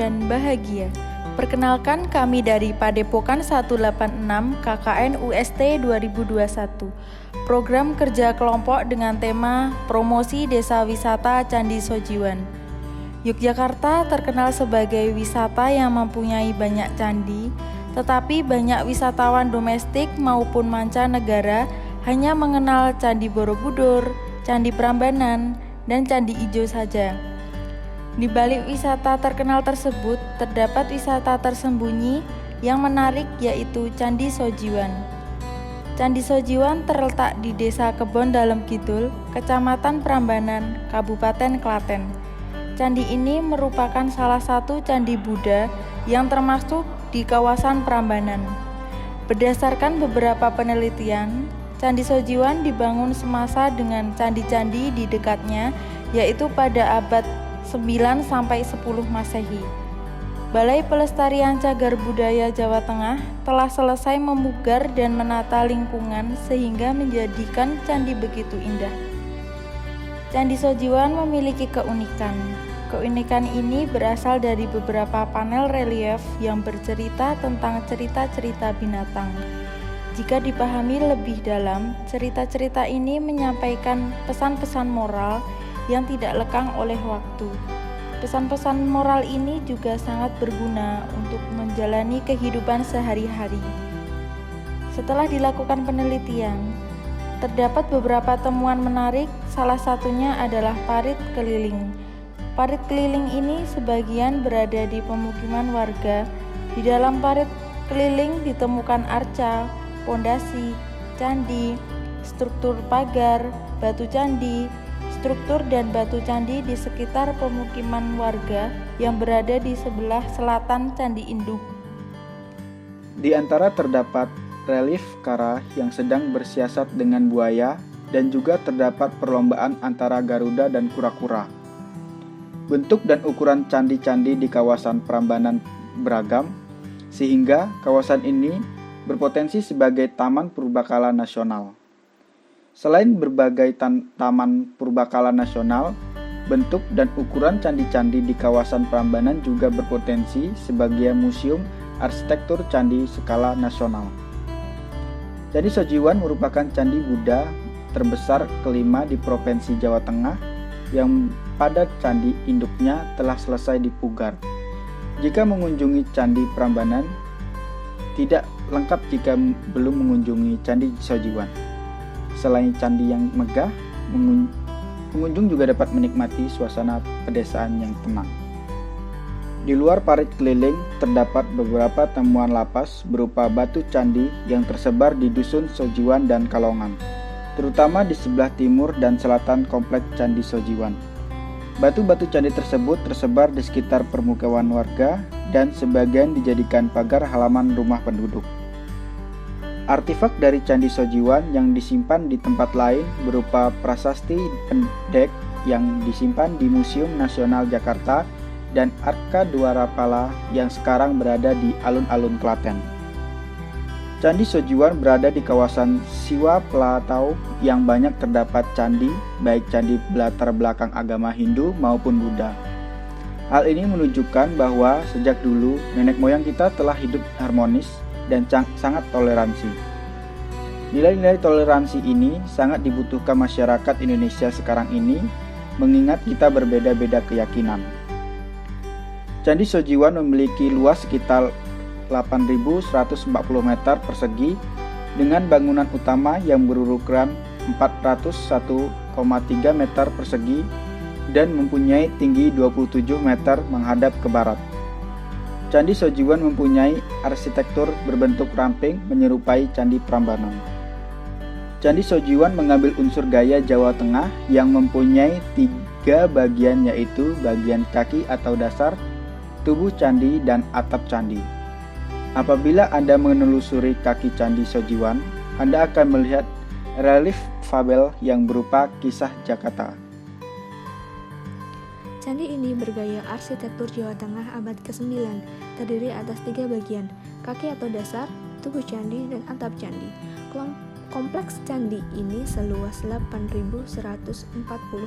dan bahagia. Perkenalkan, kami dari Padepokan 186 KKN UST 2021. Program kerja kelompok dengan tema Promosi Desa Wisata Candi Sojiwan. Yogyakarta terkenal sebagai wisata yang mempunyai banyak candi, tetapi banyak wisatawan domestik maupun mancanegara hanya mengenal Candi Borobudur, Candi Prambanan, dan Candi Ijo saja. Di balik wisata terkenal tersebut, terdapat wisata tersembunyi yang menarik, yaitu Candi Sojiwan. Candi Sojiwan terletak di Desa Kebon Dalem Kidul, Kecamatan Prambanan, Kabupaten Klaten. Candi ini merupakan salah satu candi Buddha yang termasuk di kawasan Prambanan. Berdasarkan beberapa penelitian, Candi Sojiwan dibangun semasa dengan candi-candi di dekatnya, yaitu pada abad 9-10 Masehi. Balai Pelestarian Cagar Budaya Jawa Tengah telah selesai memugar dan menata lingkungan sehingga menjadikan candi begitu indah. Candi Sojiwan memiliki keunikan. Keunikan ini berasal dari beberapa panel relief yang bercerita tentang cerita-cerita binatang. Jika dipahami lebih dalam, cerita-cerita ini menyampaikan pesan-pesan moral yang tidak lekang oleh waktu. Pesan-pesan moral ini juga sangat berguna untuk menjalani kehidupan sehari-hari. Setelah dilakukan penelitian, terdapat beberapa temuan menarik, salah satunya adalah parit keliling. Parit keliling ini sebagian berada di pemukiman warga. Di dalam parit keliling ditemukan arca, pondasi, candi, struktur pagar, batu candi, struktur dan batu candi di sekitar pemukiman warga yang berada di sebelah selatan Candi Induk. Di antara terdapat relief kara yang sedang bersiasat dengan buaya dan juga terdapat perlombaan antara Garuda dan kura-kura. Bentuk dan ukuran candi-candi di kawasan Prambanan beragam, sehingga kawasan ini berpotensi sebagai Taman Purbakala Nasional. Selain berbagai taman purbakala nasional, bentuk dan ukuran candi-candi di kawasan Prambanan juga berpotensi sebagai museum arsitektur candi skala nasional. Candi Sojiwan merupakan candi Buddha terbesar kelima di Provinsi Jawa Tengah yang pada candi induknya telah selesai dipugar. Jika mengunjungi Candi Prambanan, tidak lengkap jika belum mengunjungi Candi Sojiwan. Selain candi yang megah, pengunjung juga dapat menikmati suasana pedesaan yang tenang. Di luar parit keliling, terdapat beberapa temuan lapas berupa batu candi yang tersebar di Dusun Sojiwan dan Kalongan, terutama di sebelah timur dan selatan kompleks Candi Sojiwan. Batu-batu candi tersebut tersebar di sekitar permukiman warga dan sebagian dijadikan pagar halaman rumah penduduk. Artefak dari Candi Sojiwan yang disimpan di tempat lain berupa prasasti pendek yang disimpan di Museum Nasional Jakarta dan Arka Dwarapala yang sekarang berada di alun-alun Klaten. Candi Sojiwan berada di kawasan Siwa Plateau yang banyak terdapat candi, baik candi latar belakang agama Hindu maupun Buddha. Hal ini menunjukkan bahwa sejak dulu nenek moyang kita telah hidup harmonis dan sangat toleransi. Nilai-nilai toleransi ini sangat dibutuhkan masyarakat Indonesia sekarang ini, mengingat kita berbeda-beda keyakinan. Candi Sojiwan memiliki luas sekitar 8.140 meter persegi dengan bangunan utama yang berukuran 401,3 meter persegi dan mempunyai tinggi 27 meter menghadap ke barat. Candi Sojiwan mempunyai arsitektur berbentuk ramping menyerupai Candi Prambanan. Candi Sojiwan mengambil unsur gaya Jawa Tengah yang mempunyai 3 bagian, yaitu bagian kaki atau dasar, tubuh candi, dan atap candi. Apabila Anda menelusuri kaki Candi Sojiwan, Anda akan melihat relief fabel yang berupa kisah Jakarta. Candi ini bergaya arsitektur Jawa Tengah abad ke-9, terdiri atas 3 bagian, kaki atau dasar, tubuh candi, dan atap candi. Kompleks candi ini seluas 8.140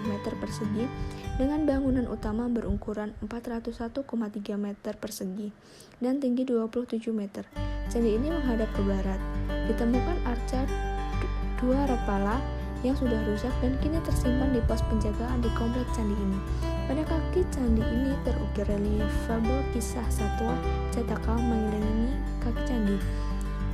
meter persegi dengan bangunan utama berukuran 401,3 meter persegi dan tinggi 27 meter. Candi ini menghadap ke barat. Ditemukan arca dua rapala yang sudah rusak dan kini tersimpan di pos penjagaan di kompleks candi ini. Pada kaki candi ini terukir reliefable kisah satwa cetaka mengelilingi kaki candi.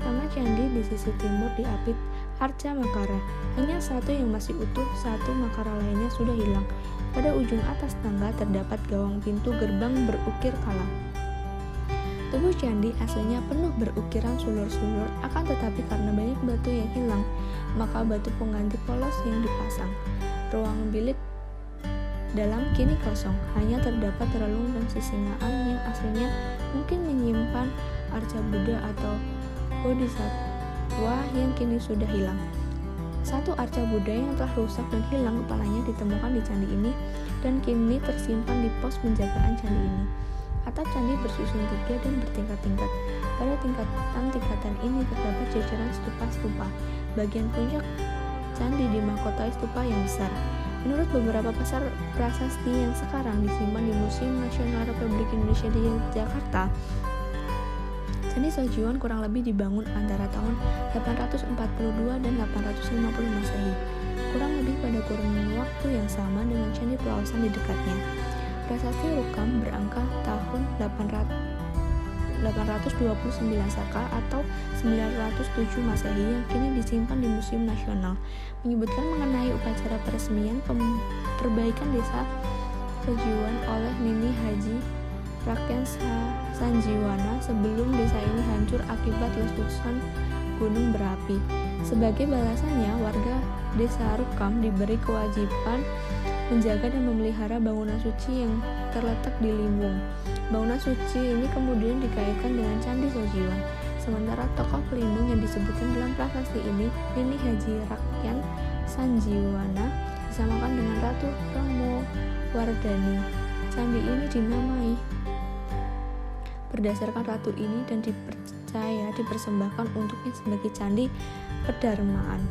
Tengah candi di sisi timur diapit arca Makara. Hanya satu yang masih utuh, satu Makara lainnya sudah hilang. Pada ujung atas tangga terdapat gawang pintu gerbang berukir kala. Tubuh candi aslinya penuh berukiran sulur-sulur, akan tetapi karena banyak batu yang hilang, maka batu pengganti polos yang dipasang. Ruang bilik dalam kini kosong, hanya terdapat relung dan sisingaan yang aslinya mungkin menyimpan arca Buddha atau Bodhisattva yang kini sudah hilang. Satu arca Buddha yang telah rusak dan hilang kepalanya ditemukan di candi ini dan kini tersimpan di pos penjagaan candi ini. Atap candi bersusun 3 dan bertingkat-tingkat. Pada tingkatan ini terdapat jajaran stupa-stupa. Bagian puncak candi dimahkotai stupa yang besar. Menurut beberapa pasar prasasti yang sekarang disimpan di Museum Nasional Republik Indonesia di Jakarta, Candi Sojiwan kurang lebih dibangun antara tahun 842 dan 850 Masehi, kurang lebih pada kurun waktu yang sama dengan Candi Pelausan di dekatnya. Prasasti Rukam berangka tahun 829 Saka atau 907 Masehi yang kini disimpan di Museum Nasional, menyebutkan mengenai upacara peresmian perbaikan desa Sojiwan oleh Nini Haji Raken Sanjiwana sebelum desa ini hancur akibat letusan gunung berapi. Sebagai balasannya, warga desa Rukam diberi kewajiban menjaga dan memelihara bangunan suci yang terletak di Limbung. Bangunan suci ini kemudian dikaitkan dengan Candi Sojiwan. Sementara tokoh pelindung yang disebutkan dalam prasasti ini, Nini Haji Raken Sanjiwana, disamakan dengan Ratu Pramowardhani. Candi ini dinamai berdasarkan ratu ini dan dipercaya dipersembahkan untuknya sebagai candi pedharmaan.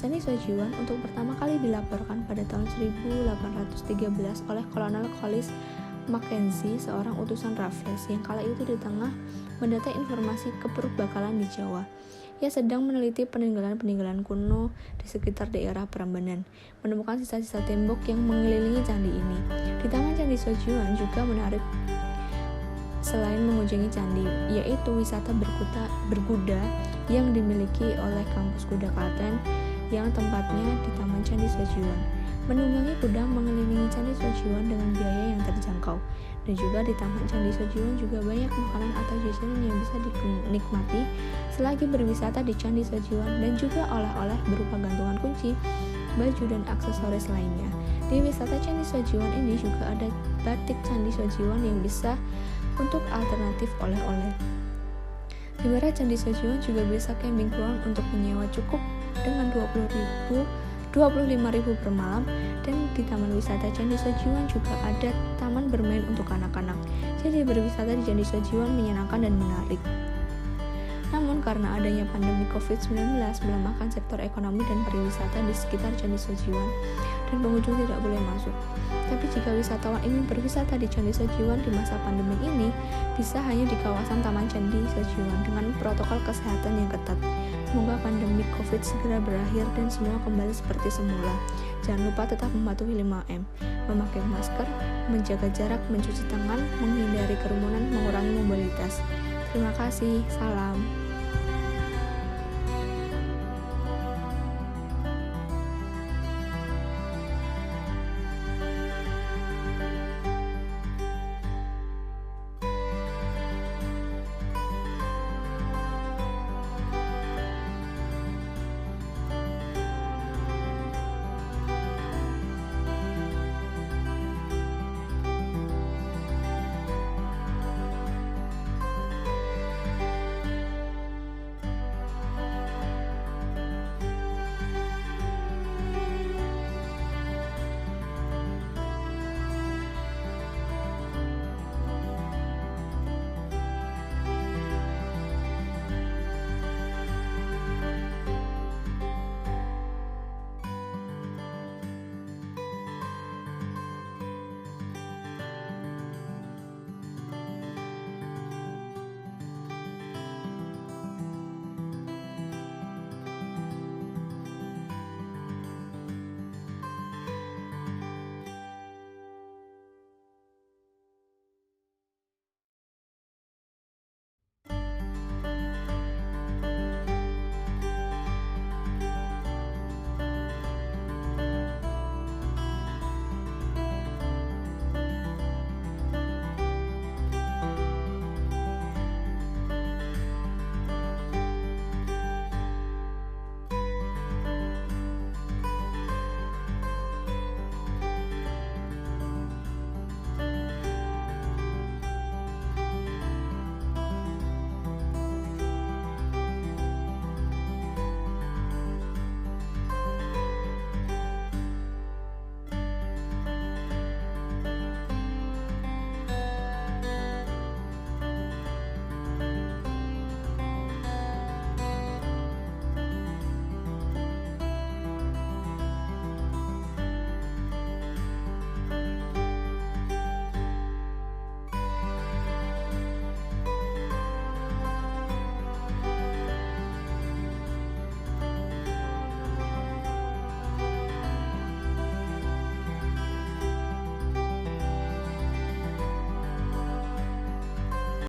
Candi Sojiwan untuk pertama kali dilaporkan pada tahun 1813 oleh Kolonel Collis Mackenzie, seorang utusan Raffles yang kala itu di tengah mendata informasi kepurbakalan di Jawa. Ia sedang meneliti peninggalan-peninggalan kuno di sekitar daerah Prambanan, menemukan sisa-sisa tembok yang mengelilingi candi ini. Di taman Candi Sojiwan juga menarik selain mengunjungi candi, yaitu wisata berkuda yang dimiliki oleh kampus kuda Klaten yang tempatnya di Taman Candi Sojiwan. Menunggangi kuda mengelilingi Candi Sojiwan dengan biaya yang terjangkau. Dan juga di Taman Candi Sojiwan juga banyak makanan atau jajanan yang bisa dinikmati selagi berwisata di Candi Sojiwan, dan juga oleh-oleh berupa gantungan kunci, baju dan aksesoris lainnya. Di wisata Candi Sojiwan ini juga ada batik Candi Sojiwan yang bisa untuk alternatif oleh-oleh. Di barat Candi Sojiwan juga bisa camping ground untuk menyewa cukup dengan 25.000 per malam, dan di Taman Wisata Candi Sojiwan juga ada taman bermain untuk anak-anak. Jadi berwisata di Candi Sojiwan menyenangkan dan menarik. Namun karena adanya pandemi COVID-19 melemahkan sektor ekonomi dan pariwisata di sekitar Candi Sojiwan dan pengunjung tidak boleh masuk. Tapi jika wisatawan ingin berwisata di Candi Sojiwan di masa pandemi ini, bisa hanya di kawasan Taman Candi Sojiwan dengan protokol kesehatan yang ketat. Semoga pandemi COVID segera berakhir dan semua kembali seperti semula. Jangan lupa tetap mematuhi 5M, memakai masker, menjaga jarak, mencuci tangan, menghindari kerumunan, mengurangi mobilitas. Terima kasih, salam.